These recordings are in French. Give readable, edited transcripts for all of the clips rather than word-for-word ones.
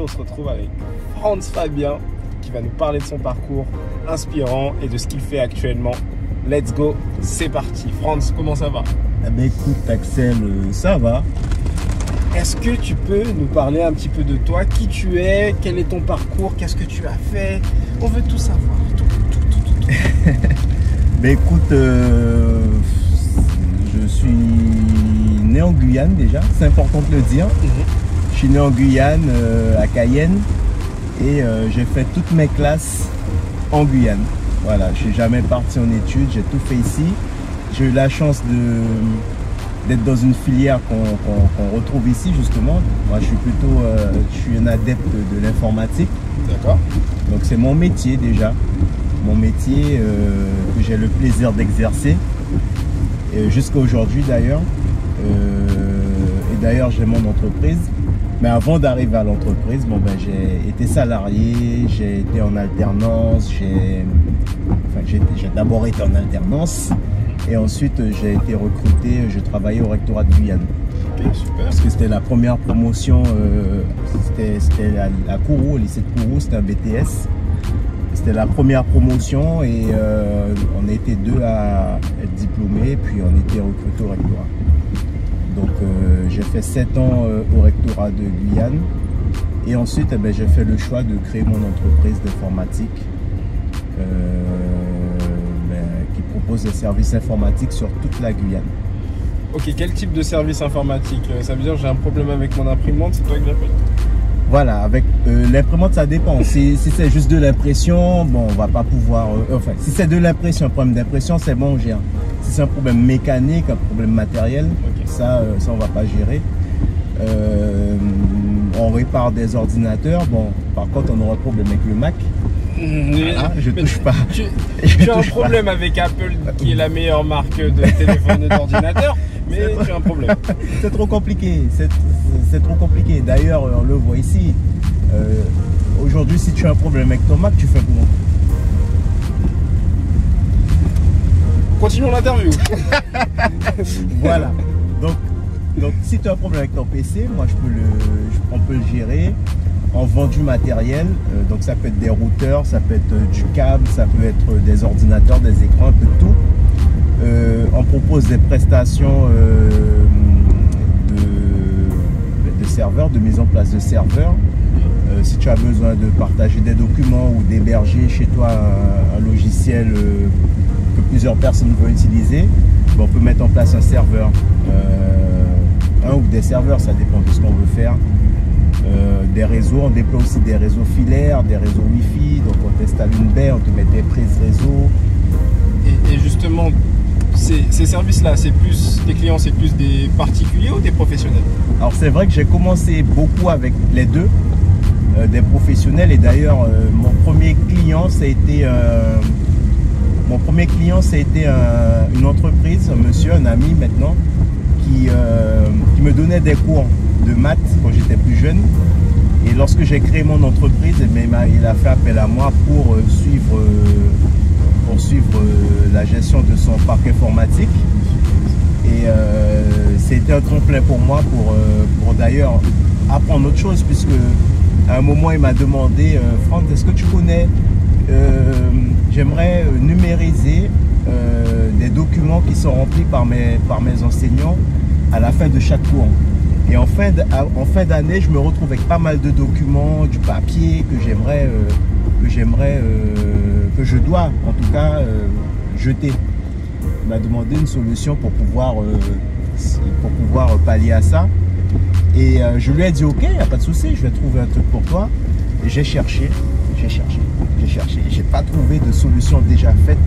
on se retrouve avec Franz Fabien qui va nous parler de son parcours inspirant et de ce qu'il fait actuellement. Let's go, c'est parti. Franz, comment ça va? Eh ben écoute Axel, ça va. Est-ce que tu peux nous parler un petit peu de toi, qui tu es, quel est ton parcours, qu'est-ce que tu as fait? On veut tout savoir, tout. Ben écoute, je suis né en Guyane déjà, c'est important de le dire. Je suis né en Guyane, à Cayenne, et j'ai fait toutes mes classes en Guyane. Voilà, je suis jamais parti en études, j'ai tout fait ici. J'ai eu la chance d'être dans une filière qu'on retrouve ici justement. Moi je suis un adepte de l'informatique. D'accord. Donc c'est mon métier déjà. Mon métier que j'ai le plaisir d'exercer. Jusqu'à aujourd'hui d'ailleurs. Et d'ailleurs j'ai mon entreprise. Mais avant d'arriver à l'entreprise, bon, ben, j'ai été salarié, j'ai été en alternance, j'ai d'abord été en alternance et ensuite j'ai été recruté, je travaillais au rectorat de Guyane. Okay, super. Parce que c'était la première promotion, c'était à Kourou, au lycée de Kourou, c'était un BTS. C'était la première promotion et on était deux à être diplômés, puis on était recrutés au rectorat. Donc j'ai fait 7 ans au rectorat de Guyane et ensuite j'ai fait le choix de créer mon entreprise d'informatique qui propose des services informatiques sur toute la Guyane. Ok, quel type de service informatique? Ça veut dire j'ai un problème avec mon imprimante, c'est toi que j'appelle? Voilà, avec l'imprimante ça dépend. Si c'est juste de l'impression, bon on va pas pouvoir... enfin, si c'est de l'impression, un problème d'impression, c'est bon on gère. Si c'est un problème mécanique, un problème matériel, okay, ça on va pas gérer. On répare des ordinateurs, bon par contre on aura un problème avec le Mac. Voilà, je touche pas. Tu as un problème avec Apple qui est la meilleure marque de téléphone et d'ordinateur, mais tu as un problème. C'est trop compliqué, c'est trop compliqué. D'ailleurs on le voit ici. Aujourd'hui si tu as un problème avec ton Mac, tu fais comment? Continuons l'interview. Voilà. Donc si tu as un problème avec ton PC, moi on peut le gérer en vendant du matériel. Donc ça peut être des routeurs, ça peut être du câble, ça peut être des ordinateurs, des écrans, un peu de tout. On propose des prestations de serveurs, de mise en place de serveurs. Si tu as besoin de partager des documents ou d'héberger chez toi un logiciel que plusieurs personnes vont utiliser, on peut mettre en place un serveur, un ou des serveurs, ça dépend de ce qu'on veut faire. Des réseaux, on déploie aussi des réseaux filaires, des réseaux Wi-Fi, donc on t'installe une baie, on te met des prises réseau. Et justement, ces services-là, c'est plus des clients, c'est plus des particuliers ou des professionnels? Alors c'est vrai que j'ai commencé beaucoup avec les deux, des professionnels, et d'ailleurs mon premier client ça a été une entreprise, un monsieur, un ami maintenant, qui me donnait des cours de maths quand j'étais plus jeune. Et lorsque j'ai créé mon entreprise, il a fait appel à moi pour suivre la gestion de son parc informatique. Et c'était un tremplin pour moi pour d'ailleurs apprendre autre chose, puisque à un moment il m'a demandé Franck, est-ce que tu connais, j'aimerais numériser des documents qui sont remplis par mes enseignants à la fin de chaque cours. Et en fin d'année, je me retrouve avec pas mal de documents, du papier que je dois en tout cas jeter. Il m'a demandé une solution pour pouvoir pallier à ça. Et je lui ai dit ok, il n'y a pas de souci, je vais trouver un truc pour toi. Et j'ai cherché. J'ai pas trouvé de solution déjà faite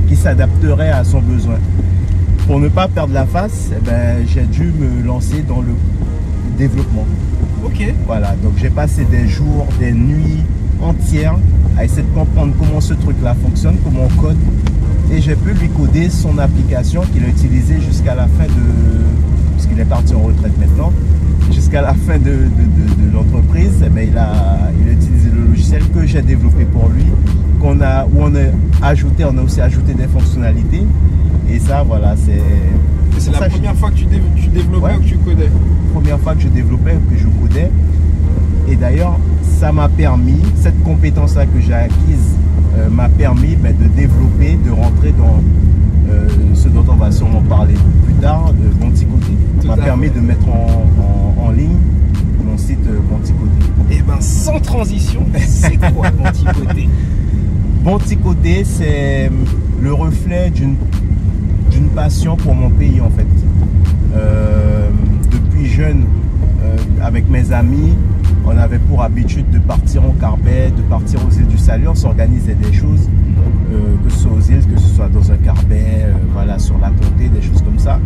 qui s'adapterait à son besoin. Pour ne pas perdre la face, j'ai dû me lancer dans le développement. Ok. Voilà, donc j'ai passé des jours, des nuits entières à essayer de comprendre comment ce truc-là fonctionne, comment on code. Et j'ai pu lui coder son application qu'il a utilisée jusqu'à la fin parce qu'il est parti en retraite maintenant, jusqu'à la fin de l'entreprise. Il a utilisé le logiciel que j'ai développé pour lui, où on a aussi ajouté des fonctionnalités. Et ça, voilà, c'est la première fois que tu développais, ouais, ou que tu codais? Première fois que je développais, que je codais. Et d'ailleurs, ça m'a permis, cette compétence-là que j'ai acquise m'a permis de développer, de rentrer dans ce dont on va sûrement parler plus tard, de Bon Petit Côté. Ça m'a permis de mettre en ligne mon site Bon Petit Côté. Et ben sans transition, c'est quoi Bon Petit Côté? Bon Petit Côté, c'est le reflet d'une passion pour mon pays en fait. Depuis jeune, avec mes amis, on avait pour habitude de partir en carbet, de partir aux îles du Salut, on s'organisait des choses, que ce soit aux îles, que ce soit dans un carbet, voilà, sur la comté, des choses comme ça.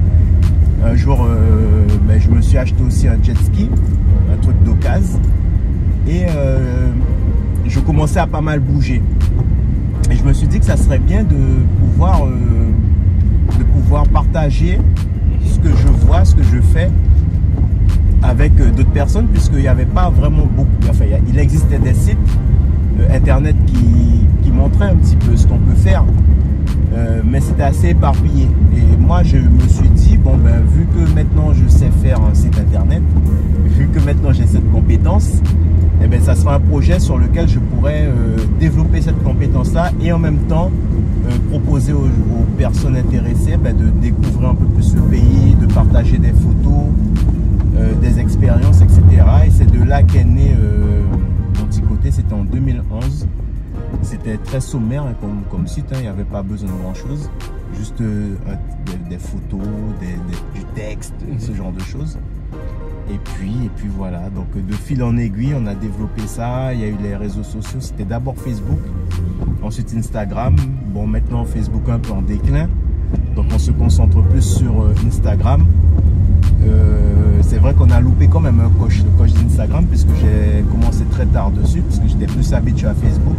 Un jour, je me suis acheté aussi un jet ski, un truc d'occasion, et je commençais à pas mal bouger. Et je me suis dit que ça serait bien de pouvoir partager ce que je vois, ce que je fais avec d'autres personnes, puisqu'il n'y avait pas vraiment beaucoup, enfin il existait des sites internet qui montraient un petit peu ce qu'on peut faire, mais c'était assez éparpillé. Et moi je me suis dit, bon vu que maintenant je sais faire un site internet, vu que maintenant j'ai cette compétence, et ça sera un projet sur lequel je pourrais développer cette compétence là et en même temps proposer aux personnes intéressées de découvrir un peu plus le pays, de partager des photos, des expériences, etc. Et c'est de là qu'est né Mon Petit Côté. C'était en 2011. C'était très sommaire comme site, il n'y avait pas besoin de grand chose, juste des photos, du texte, ce genre de choses. Et puis voilà, donc de fil en aiguille, on a développé ça. Il y a eu les réseaux sociaux, c'était d'abord Facebook, ensuite Instagram. Bon, maintenant Facebook un peu en déclin, donc on se concentre plus sur Instagram. C'est vrai qu'on a loupé quand même un coche d'Instagram, puisque j'ai commencé très tard dessus, parce que j'étais plus habitué à Facebook.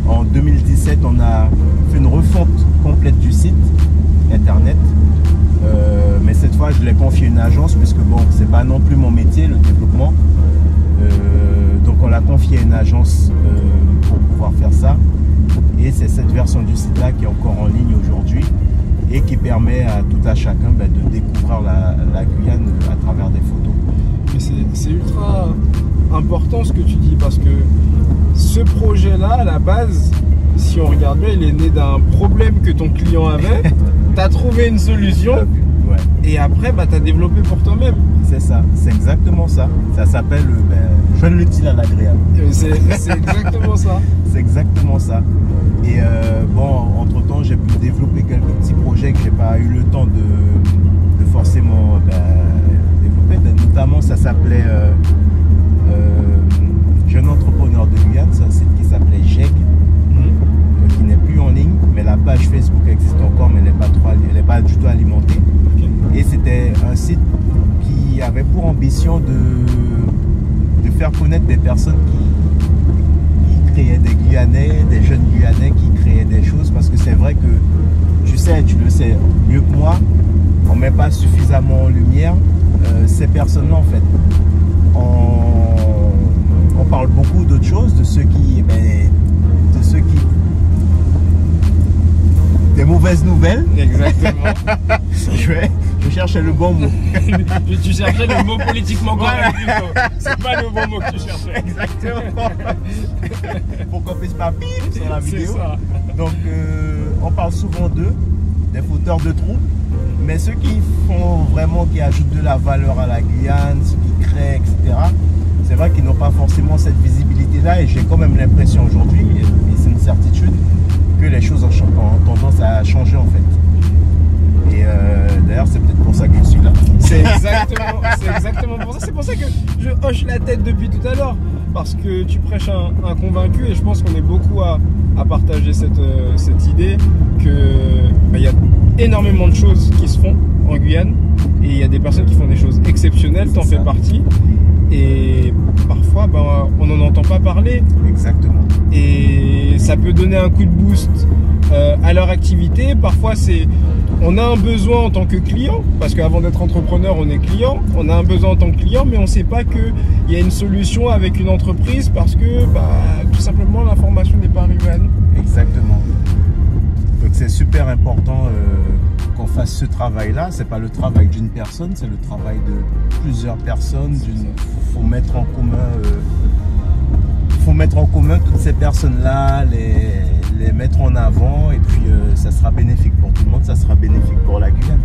En 2017, on a fait une refonte complète du site internet. Mais cette fois je l'ai confié à une agence, puisque bon, c'est pas non plus mon métier, le développement, donc on l'a confié à une agence pour pouvoir faire ça. Et c'est cette version du site là qui est encore en ligne aujourd'hui et qui permet à tout à chacun de découvrir la Guyane à travers des photos. Mais c'est ultra important ce que tu dis, parce que ce projet là à la base, si on regarde bien, il est né d'un problème que ton client avait. Tu as trouvé une solution. Ouais. Et après, tu as développé pour toi-même. C'est ça, c'est exactement ça. Ça s'appelle joindre l'utile à l'agréable. C'est exactement ça. C'est exactement ça. Et bon, entre-temps, j'ai pu développer quelques petits projets que j'ai pas eu le temps de forcément développer. Notamment, ça s'appelait Jeune Entrepreneur de Guyane. C'est un site qui s'appelait JEG, qui n'est plus en ligne, mais la page Facebook existe encore, mais elle n'est pas du tout alimentée. Et c'était un site qui avait pour ambition de faire connaître des personnes qui créaient des Guyanais, des jeunes Guyanais qui créaient des choses, parce que c'est vrai que tu le sais mieux que moi, on ne met pas suffisamment en lumière ces personnes-là en fait. On parle beaucoup d'autres choses, de ceux qui des mauvaises nouvelles. Exactement. Je cherchais le bon mot. Tu cherchais le mot politiquement correct plutôt. C'est pas le bon mot que tu cherchais. Exactement. Pour qu'on puisse pas pip sur la vidéo. Ça. Donc on parle souvent d'eux, des fauteurs de troubles, mais ceux qui font vraiment, qui ajoutent de la valeur à la Guyane, ceux qui créent, etc. C'est vrai qu'ils n'ont pas forcément cette visibilité-là, et j'ai quand même l'impression aujourd'hui, et c'est une certitude, que les choses ont tendance à changer en fait. Et d'ailleurs, c'est peut-être pour ça que je suis là. C'est exactement pour ça. C'est pour ça que je hoche la tête depuis tout à l'heure. Parce que tu prêches un convaincu, et je pense qu'on est beaucoup à partager cette idée qu'il y a énormément de choses qui se font en Guyane. Et il y a des personnes qui font des choses exceptionnelles, t'en fais partie. Et parfois, on n'en entend pas parler. Exactement. Et ça peut donner un coup de boost à leur activité. Parfois, on a un besoin en tant que client, parce qu'avant d'être entrepreneur, on est client. On a un besoin en tant que client, mais on ne sait pas qu'il y a une solution avec une entreprise, parce que tout simplement, l'information n'est pas arrivée à nous. Exactement. Donc c'est super important qu'on fasse ce travail-là. C'est pas le travail d'une personne, c'est le travail de plusieurs personnes. Faut mettre en commun toutes ces personnes-là, les mettre en avant, et puis ça sera bénéfique pour tout le monde, ça sera bénéfique pour la Guyane.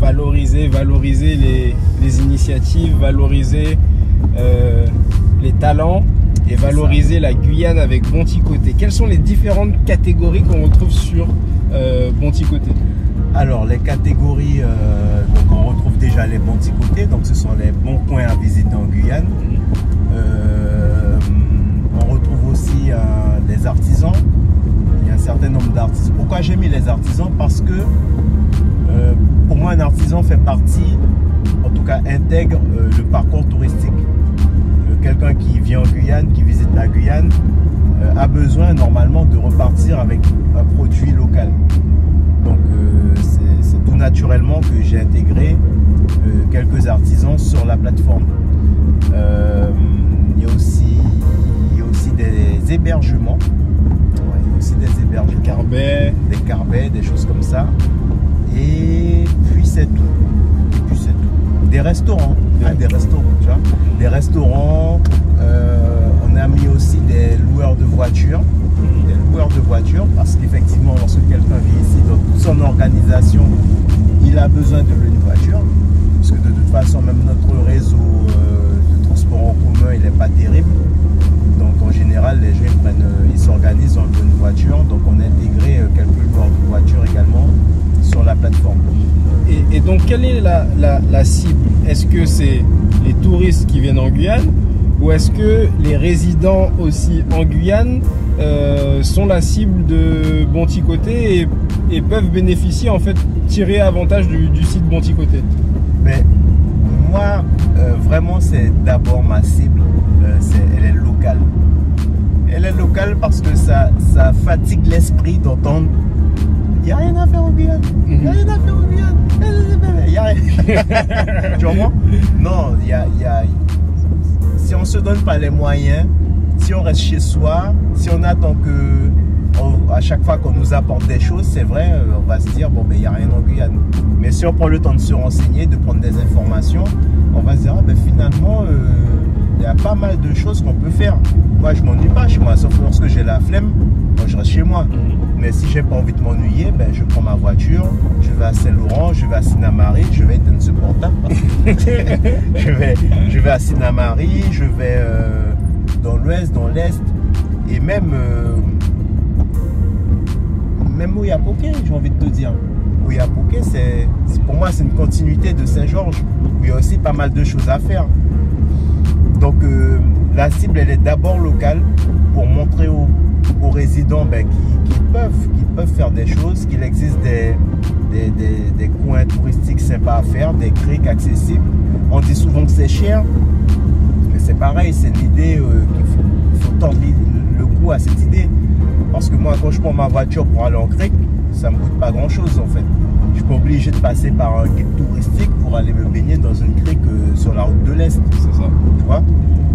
Valoriser les initiatives, valoriser les talents et valoriser la Guyane avec Bonti-Côté. Quelles sont les différentes catégories qu'on retrouve sur Bonti-Côté? Alors les catégories, donc on retrouve déjà les Bonti-Côté, donc ce sont les bons coins à visiter en Guyane. On retrouve aussi les artisans. Il y a un certain nombre d'artisans. Pourquoi j'ai mis les artisans? Parce que pour moi un artisan fait partie, en tout cas intègre le parcours touristique. Quelqu'un qui vient en Guyane, qui visite la Guyane, a besoin normalement de repartir avec un produit local. Donc c'est tout naturellement que j'ai intégré quelques artisans sur la plateforme. Il y a aussi des hébergements. Ouais, il y a aussi des hébergements. Des carbets, des choses comme ça. Et puis c'est tout. Des restaurants, des restaurants, tu vois. Des restaurants, on a mis aussi des loueurs de voitures. Des loueurs de voitures, parce qu'effectivement, lorsque quelqu'un vit ici, dans toute son organisation, il a besoin de louer une voiture. Parce que de toute façon, même notre réseau de transport en commun, il n'est pas terrible. Donc en général, les gens ils s'organisent, on loue une voiture. Donc on a intégré quelques loueurs de voitures également sur la plateforme. Et donc quelle est la cible? Est-ce que c'est les touristes qui viennent en Guyane, ou est-ce que les résidents aussi en Guyane sont la cible de Bonti-Côté et peuvent bénéficier, en fait, tirer avantage du site Bonti-Côté? Mais moi, vraiment, c'est d'abord ma cible, elle est locale. Elle est locale parce que ça fatigue l'esprit d'entendre il n'y a rien à faire au Guyane. Il n'y a rien à faire au Guyane. Il n'y a rien. Tu vois? Non, si on ne se donne pas les moyens, si on reste chez soi, si on attend à chaque fois qu'on nous apporte des choses, c'est vrai, on va se dire, bon, ben, il n'y a rien en Guyane. Mais si on prend le temps de se renseigner, de prendre des informations, on va se dire, ah, ben, finalement, il y a pas mal de choses qu'on peut faire. Moi, je ne m'ennuie pas chez moi, sauf lorsque j'ai la flemme, moi, je reste chez moi. Mais si j'ai pas envie de m'ennuyer, ben, je prends ma voiture, je vais à Saint-Laurent, je vais à Sinamari, je vais éteindre ce portable. je vais à Sinamari, je vais dans l'ouest, dans l'est, et même Ouiapoké, j'ai envie de te dire. Ouiapoké, pour moi, c'est une continuité de Saint-Georges, où il y a aussi pas mal de choses à faire. Donc la cible, elle est d'abord locale, pour montrer aux résidents qui peuvent faire des choses, qu'il existe des coins touristiques sympas à faire, des criques accessibles. On dit souvent que c'est cher, mais c'est pareil, c'est l'idée qu'il faut tordre le cou à cette idée. Parce que moi, quand je prends ma voiture pour aller en crique, ça me coûte pas grand chose en fait. Je suis pas obligé de passer par un guide touristique pour aller me baigner dans une crique sur la route de l'Est. C'est ça. Tu vois?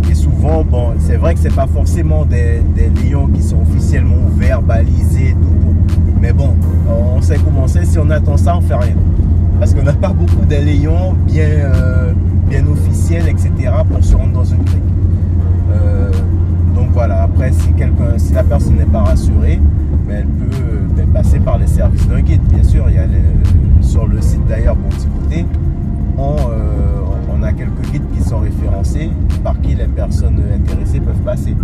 Et souvent, bon, c'est vrai que c'est pas forcément des lions qui sont officiellement ouverts, balisés, tout. Mais bon, on sait comment c'est. Si on attend ça, on fait rien. Parce qu'on n'a pas beaucoup de lions bien officiels, etc. pour se rendre dans une crique. Donc voilà. Après, si la personne n'est pas rassurée, elle peut passer par les services d'un guide. Bien sûr, il y a sur le site d'ailleurs Bonti-Côté, on a quelques guides qui sont référencés par qui les personnes intéressées peuvent passer.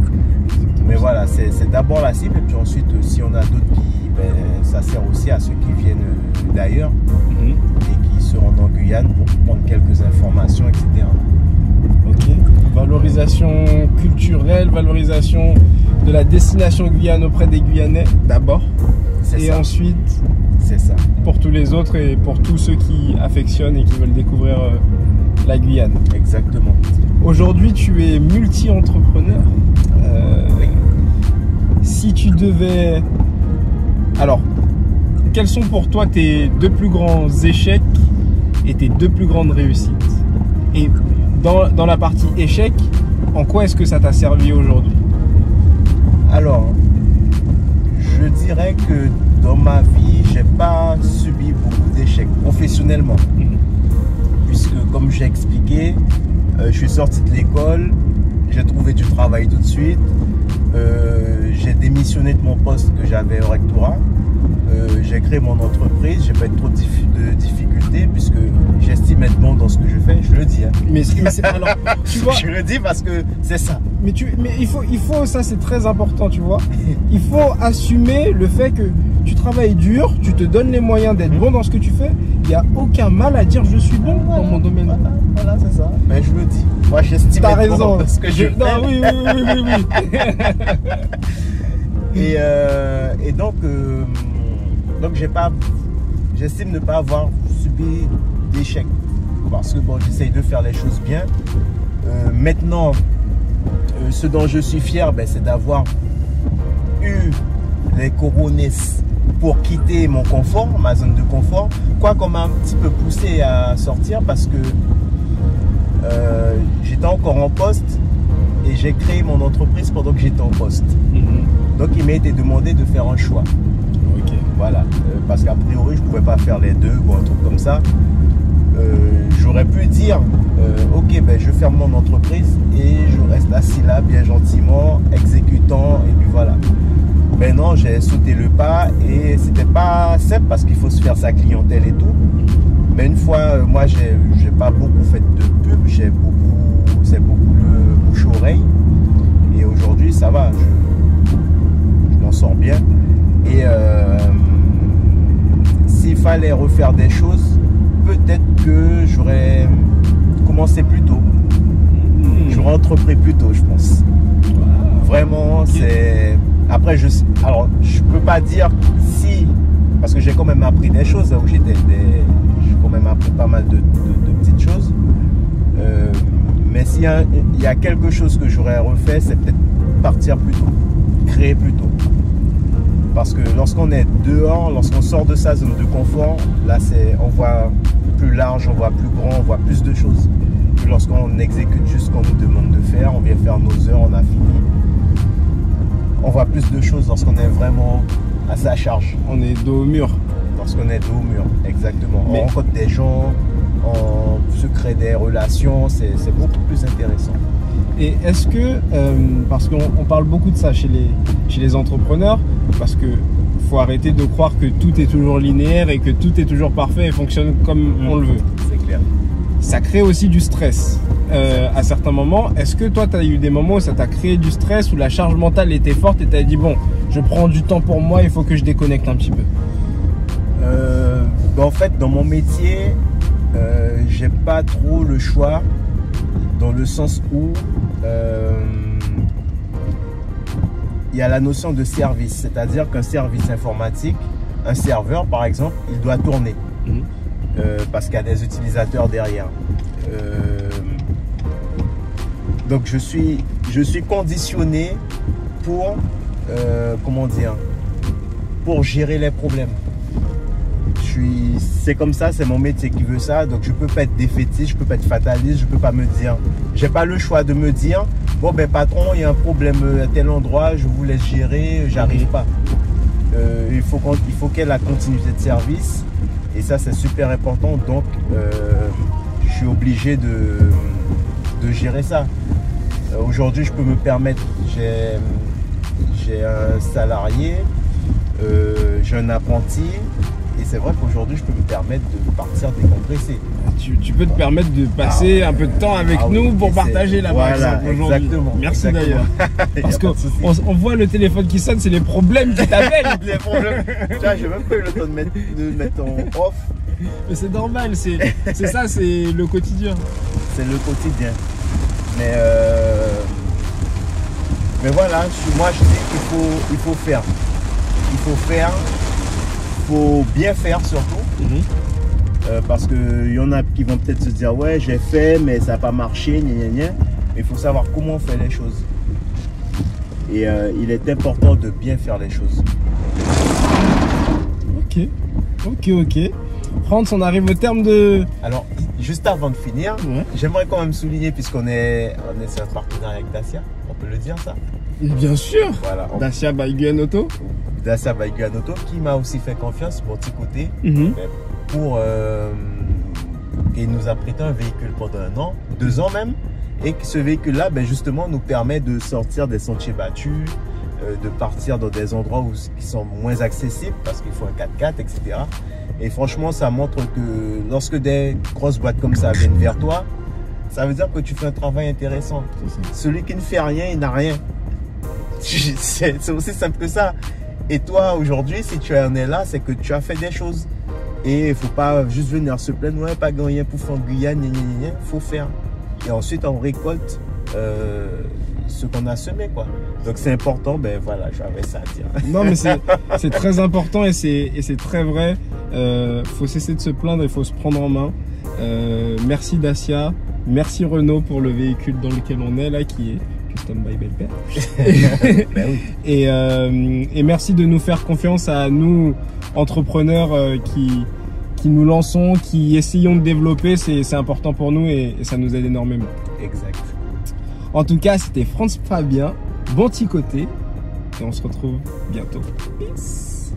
Mais voilà, c'est d'abord la cible, et puis ensuite, si on a d'autres ça sert aussi à ceux qui viennent d'ailleurs et qui se rendent en Guyane pour prendre quelques informations, etc. Ok. Valorisation culturelle, valorisation de la destination Guyane auprès des Guyanais d'abord, et ça. Ensuite, c'est ça. Pour tous les autres et pour tous ceux qui affectionnent et qui veulent découvrir la Guyane. Exactement. Aujourd'hui, tu es multi-entrepreneur. Oui. Si tu devais... Alors, quels sont pour toi tes deux plus grands échecs et tes deux plus grandes réussites? Et dans la partie échec, en quoi est-ce que ça t'a servi aujourd'hui? Alors, je dirais que dans ma vie, j'ai pas subi beaucoup d'échecs. professionnellement. Puisque, comme j'ai expliqué, je suis sorti de l'école, j'ai trouvé du travail tout de suite, j'ai démissionné de mon poste que j'avais au rectorat, j'ai créé mon entreprise, j'ai pas eu trop de difficultés puisque j'estime être bon dans ce que je fais, je le dis. Hein. Mais alors, tu vois, je le dis parce que c'est ça. Mais il faut, ça c'est très important, tu vois. Il faut assumer le fait que tu travailles dur, tu te donnes les moyens d'être bon dans ce que tu fais. Il n'y a aucun mal à dire je suis bon dans mon domaine. Voilà, c'est ça. Mais je le dis. Moi, j'estime être bon dans ce que je fais. Non, oui. Et donc j'estime ne pas avoir subi d'échec. Parce que bon, j'essaye de faire les choses bien. Maintenant, ce dont je suis fier, c'est d'avoir eu les coronets pour quitter mon confort, ma zone de confort. Quoi qu'on m'a un petit peu poussé à sortir parce que j'étais encore en poste et j'ai créé mon entreprise pendant que j'étais en poste. Donc il m'a été demandé de faire un choix. Voilà, parce qu'a priori je ne pouvais pas faire les deux ou un truc comme ça. J'aurais pu dire ok, je ferme mon entreprise et je reste assis là bien gentiment, exécutant, et puis voilà. Mais non, j'ai sauté le pas et c'était pas simple parce qu'il faut se faire sa clientèle et tout. Mais une fois, moi j'ai pas beaucoup fait de pub, c'est beaucoup le bouche-oreille. Et aujourd'hui ça va, je m'en sors bien. Et s'il fallait refaire des choses, peut-être que j'aurais commencé plus tôt. J'aurais entrepris plus tôt, je pense. Vraiment, c'est... Après, je peux pas dire si... Parce que j'ai quand même appris des choses, où j'ai quand même appris pas mal de petites choses. Mais s'il y a quelque chose que j'aurais refait, c'est peut-être partir plus tôt, créer plus tôt. Parce que lorsqu'on est dehors, lorsqu'on sort de sa zone de confort, là on voit plus large, on voit plus grand, on voit plus de choses. Que lorsqu'on exécute juste ce qu'on nous demande de faire, on vient faire nos heures, on a fini. On voit plus de choses lorsqu'on est vraiment à sa charge. On est dos au mur. Lorsqu'on est dos au mur, exactement. On rencontre des gens, on se crée des relations, c'est beaucoup plus intéressant. Et est-ce que, parce qu'on parle beaucoup de ça chez les entrepreneurs, parce que faut arrêter de croire que tout est toujours linéaire et que tout est toujours parfait et fonctionne comme on le veut. C'est clair. Ça crée aussi du stress à certains moments. Est-ce que toi, tu as eu des moments où ça t'a créé du stress, où la charge mentale était forte et tu as dit, bon, je prends du temps pour moi, il faut que je déconnecte un petit peu? En fait, dans mon métier, j'ai pas trop le choix, dans le sens où il y a la notion de service, c'est-à-dire qu'un service informatique, un serveur par exemple, il doit tourner parce qu'il y a des utilisateurs derrière. Donc je suis conditionné pour comment dire, pour gérer les problèmes. C'est comme ça, c'est mon métier qui veut ça, donc je peux pas être défaitiste, je peux pas être fataliste, je peux pas me dire, j'ai pas le choix de me dire, bon patron, il y a un problème à tel endroit, je vous laisse gérer, j'arrive pas. Il faut qu'il y ait la continuité de service, et ça c'est super important, donc je suis obligé de gérer ça. Aujourd'hui je peux me permettre, j'ai un salarié, j'ai un apprenti. Et c'est vrai qu'aujourd'hui, je peux me permettre de partir décompresser. Tu peux te permettre de passer un peu de temps avec nous pour partager la voilà, exactement. Merci d'ailleurs. Parce qu'on voit le téléphone qui sonne, c'est les problèmes qui t'appellent. Les problèmes. J'ai même pas eu le temps de mettre en off. Mais c'est normal, c'est ça, c'est le quotidien. C'est le quotidien. Mais voilà, moi je dis qu'il faut faire. Il faut faire. Faut bien faire surtout, parce qu'il y en a qui vont peut-être se dire ouais j'ai fait mais ça n'a pas marché, mais il faut savoir comment on fait les choses et il est important de bien faire les choses. Ok. Franz, on arrive au terme de... Alors juste avant de finir, j'aimerais quand même souligner, puisqu'on est sur un partenariat avec Dacia, on peut le dire ça? Bien sûr. Voilà, Dacia by Guyane Auto. Dacia by Guyane Auto qui m'a aussi fait confiance, mon petit côté, pour Et il nous a prêté un véhicule pendant 1 an, 2 ans même. Et que ce véhicule-là, ben justement, nous permet de sortir des sentiers battus, de partir dans des endroits qui sont moins accessibles parce qu'il faut un 4x4, etc. Et franchement, ça montre que lorsque des grosses boîtes comme ça viennent vers toi, ça veut dire que tu fais un travail intéressant. Celui qui ne fait rien, il n'a rien. C'est aussi simple que ça. Et toi, aujourd'hui, si tu en es là, c'est que tu as fait des choses. Et il ne faut pas juste venir se plaindre, ouais, pas gagner pour faire en Guyane, il faut faire. Et ensuite, on récolte ce qu'on a semé, quoi. Donc, c'est important, ben voilà, j'avais ça à dire. Non, mais c'est très important et c'est très vrai. Faut cesser de se plaindre, il faut se prendre en main. Merci Dacia, merci Renault pour le véhicule dans lequel on est là, qui est custom by Belpère. Ben oui. Et merci de nous faire confiance à nous, entrepreneurs qui nous lançons, qui essayons de développer. C'est important pour nous et ça nous aide énormément. Exact. En tout cas, c'était Franz Fabien, bon petit côté, et on se retrouve bientôt. Peace.